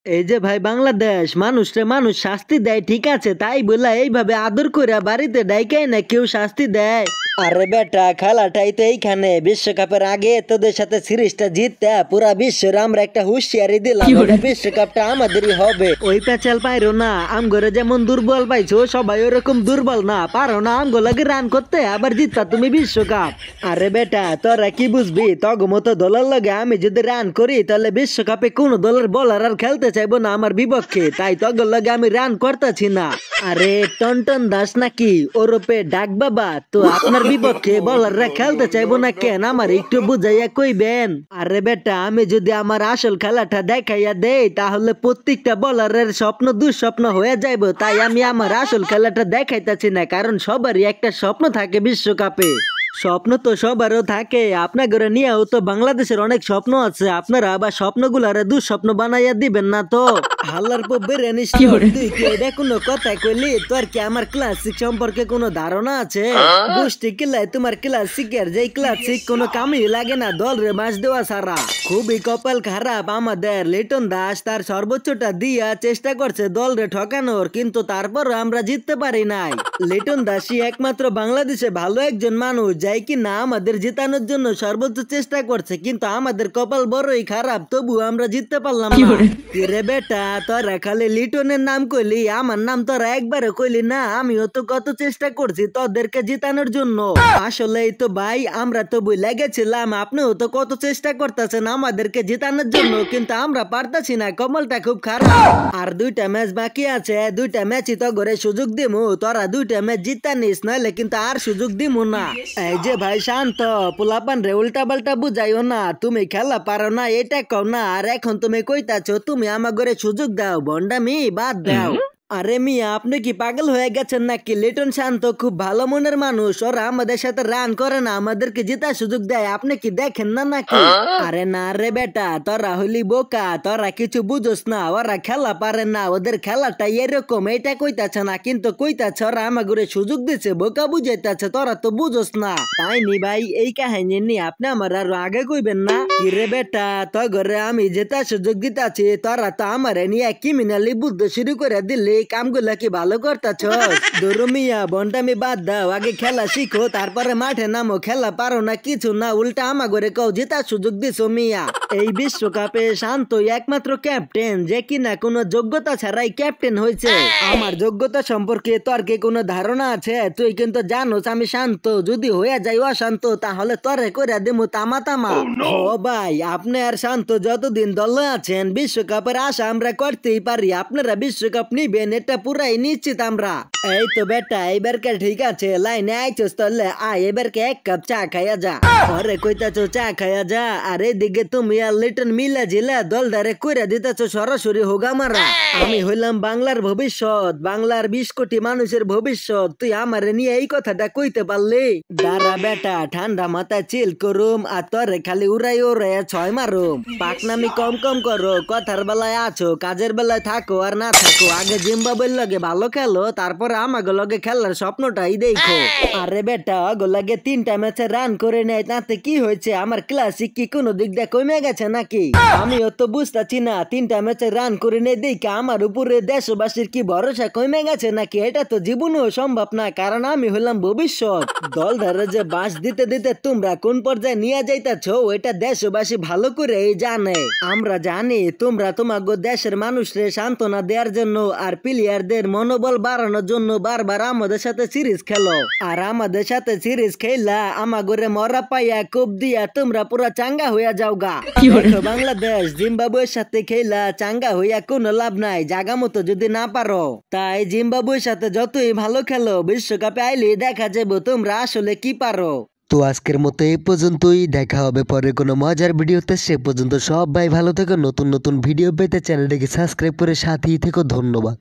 এই যে ভাই বাংলাদেশ মানুষরে মানুষ শাস্তি দেয় ঠিক আছে, তাই বলে এইভাবে আদর করে বাড়িতে ডাইকাই না কেউ শাস্তি দেয়। আরে বেটা খেলাটাই তো এইখানে, বিশ্বকাপের আগে তোদের সাথে সিরিজটা জিততে পুরা বিশ্বের আমরা একটা হুঁশিয়ারি দিলাম, বিশ্বকাপটা আমাদেরই হবে। ওই প্যাচাল পাইরো না, আমগরে যেমন দুর্বল পাইছো সবাই ওরকম দুর্বল না, পারো না আমগো লাগে রান করতে আবার জিততা তুমি বিশ্বকাপ। আরে বেটা তোরা কি বুঝবি, তগমতো দলের লগে আমি যদি রান করি তাহলে বিশ্বকাপে কোন দলের বলার আর খেলতে চাইবো না আমার বিপক্ষে, তাই তগর লগে আমি রান করতেছি না। আরে টনটন দাস নাকি ওরপে ডাক বাবা, তো আপনার বিপক্ষে বলাররা খেলতে চাইবো না কেন আমার একটু বুঝাইয়া কইবেন। আরে বেটা আমি যদি আমার আসল খেলাটা দেখাইয়া দেই তাহলে প্রত্যেকটা বলারের স্বপ্ন দুঃস্বপ্ন হয়ে যাইবো, তাই আমি আমার আসল খেলাটা দেখাইতেছি না, কারণ সবারই একটা স্বপ্ন থাকে বিশ্বকাপে। স্বপ্ন তো সবারও থাকে, আপনাদের নিয়েও তো বাংলাদেশের অনেক স্বপ্ন আছে, আপনারা আবার স্বপ্নগুলারে দুঃস্বপ্ন বানাইয়া দিবেন না তো। হাল্লার পব্বের তুই কি এটা কোনো কথা কইলি? তোর কি আমার ক্লাসিক সম্পর্কে কোনো ধারণা আছে? গোষ্ঠী কিলাই তোমার ক্লাসিকের যে ক্লাসিক কোনো কামই লাগে না দল রে মাস দেওয়া সারা। খুবই কপাল খারাপ আমাদের, লিটন দাস তার সর্বোচ্চটা দিয়া চেষ্টা করছে দল রে ঠকানোর, কিন্তু তারপরও আমরা জিততে পারি নাই। লিটন দাসই একমাত্র বাংলাদেশে ভালো একজন মানুষ যাই কি না আমাদের জিতানোর জন্য সর্বোচ্চ চেষ্টা করছে, কিন্তু আমাদের কপাল বড়ই খারাপ, তবু আমরা জিততে পারলাম না। রে বেটা তোরা খালি লিটনের নাম কইলি, আমার নাম তোরা একবারে কইলি না, আমিও তো কত চেষ্টা করছি তোদেরকে জিতানোর জন্য। আসলেই তো ভাই আমরা তো বুঝলে গেছিলাম আপনিও তো কত চেষ্টা করতেছেন আমাদেরকে জিতানোর জন্য, কিন্তু আমরা পারতাছি না, কমলটা খুব খারাপ। আর দুইটা ম্যাচ বাকি আছে, দুইটা ম্যাচই তো ঘরে সুযোগ দিমু, তোরা দুইটা ম্যাচ জিতা নিস নইলে কিন্তু আর সুযোগ দিমু না। এই যে ভাই শান্ত, পোলাপান রে উল্টা পাল্টা বুঝাইও না, তুমি খেলা পারো না এটা কও না, আর এখন তুমি কইতাছো তুমি আমার ঘরে সুযোগ দাও, ভন্ডামি বাদ দাও। আরে মিয়া আপনি কি পাগল হয়ে গেছেন নাকি? লিটন শান্ত খুব ভালো মনের মানুষ, ওরা আমাদের সাথে রান করে না, আমাদেরকে জেতার সুযোগ দেয়, আপনি কি দেখেন না নাকি? আরে না রে বেটা তোরা হইলি বোকা, তোরা কিছু বুঝোস না, ওরা খেলা পারে না, ওদের খেলাটা এরকম এটা কইতাছে না, কিন্তু কইতাছে ওরা আমাগুরে সুযোগ দিচ্ছে, বোকা বুঝাইতাছে, তোরা তো বুঝোস না। তাই নি ভাই এই কাহিনী নিয়ে আপনি আমার আরো আগে কইবেন না। কি রে বেটা তোর ঘরে আমি জেতার সুযোগ দিতাছি, তোরা তো আমারে নিয়ে ক্রিমিনালি বুদ্ধ শুরু করে দিলি, কামগুলা কি ভালো করতেছ? দুরুমিয়া বন্টামি বাদ দাও, আগে খেলা শিখো তারপরে মাঠে নামো, খেলা পারো না কিছু না, উল্টা আমাগরে কও জেতার সুযোগ দিছো মিয়া। এই বিশ্বকাপে শান্ত একমাত্র ক্যাপ্টেন যে কিনা কোনো যোগ্যতা ছাড়াই ক্যাপ্টেন হয়েছে। আমার যোগ্যতা সম্পর্কে তোর কি কোনো ধারণা আছে? তুই কিন্তু জানোস আমি শান্ত, যদি হয়ে যাই অশান্ত তাহলে তরে করে দেবো তামা তামা। ও ভাই আপনি আর শান্ত যতদিন দলে আছেন বিশ্বকাপের আশা আমরা করতেই পারি, আপনারা বিশ্বকাপ নিবেন এটা পুরাই নিশ্চিত আমরা। এই তো বেটা এবারকে ঠিক আছে লাইনে আইছস, তাহলে আয় এবারকে এক কাপ চা খাইয়া যা। আরে কইতাছো চা খাইয়া যা, আর এদিকে তুমি আর লিটন মিলা জিলা দল ধারে কইরা দিতেছো সরাসরি হোগা মারা। আমি হইলাম বাংলার ভবিষ্যৎ, বাংলার 20 কোটি মানুষের ভবিষ্যৎ, তুই আমারে নিয়ে এই কথাটা কইতে পারলি? দাঁড়া বেটা ঠান্ডা মাথায় চিল করুম, আর তোরে খালি উড়াই উড়াই ছয় মারুম। পাকনামি কম কম করো, কথার বেলায় আছো কাজের বেলায় থাকো আর না থাকো, আগে জিম্বাবুয়ের লগে ভালো খেলো তারপরে আমাকে লগে খেলার স্বপ্নটাই দেখো। আরে বেটা ওগো লাগে 3টা ম্যাচে রান করে নেয় তাতে কি হয়েছে, আমার ক্লাসিক কি কোনো দিক দিয়ে কমে গেছে নাকি? আমিও তো বুঝতেছি না, 3টা ম্যাচে রান করে নেই দেখে আমার উপরে দেশবাসীর কি ভরসা কমে গেছে নাকি? এটা তো জীবনেও সম্ভব না, কারণ আমি হলাম ভবিষ্যৎ। দল ধরে যে বাস দিতে দিতে তোমরা কোন পর্যায়ে নিয়ে যাইতেছো এটা দেশবাসী ভালো করে জানে। আমরা জানি তোমরা তোমাগো দেশের মানুষরে সান্ত্বনা দেওয়ার জন্য আর প্লেয়ারদের মনোবল বাড়ানোর জন্য বারবার আমাদের সাথে সিরিজ খেলো, আর আমাদের সাথে সিরিজ খেলা আমাগরে মরা পাইয়া কোপ দিয়া তোমরা পুরা চাঙ্গা হইয়া যাও গা। বাংলাদেশ জিম্বাবুয়ের সাথে খেলা চাঙ্গা হইয়া কোনো লাভ নাই, জাগা মতো যদি না পারো। তাই জিম্বাবুয়ের সাথে যতই ভালো খেলো বিশ্বকাপে আইলে দেখা যাবো তোমরা আসলে কি পারো। তো আজকের মতো এই পর্যন্তই, দেখা হবে পরে কোনো মজার ভিডিওতে, সে পর্যন্ত সবাই ভালো থেকো, নতুন নতুন ভিডিও পেতে চ্যানেলটিকে সাবস্ক্রাইব করে সাথেই থেকো, ধন্যবাদ।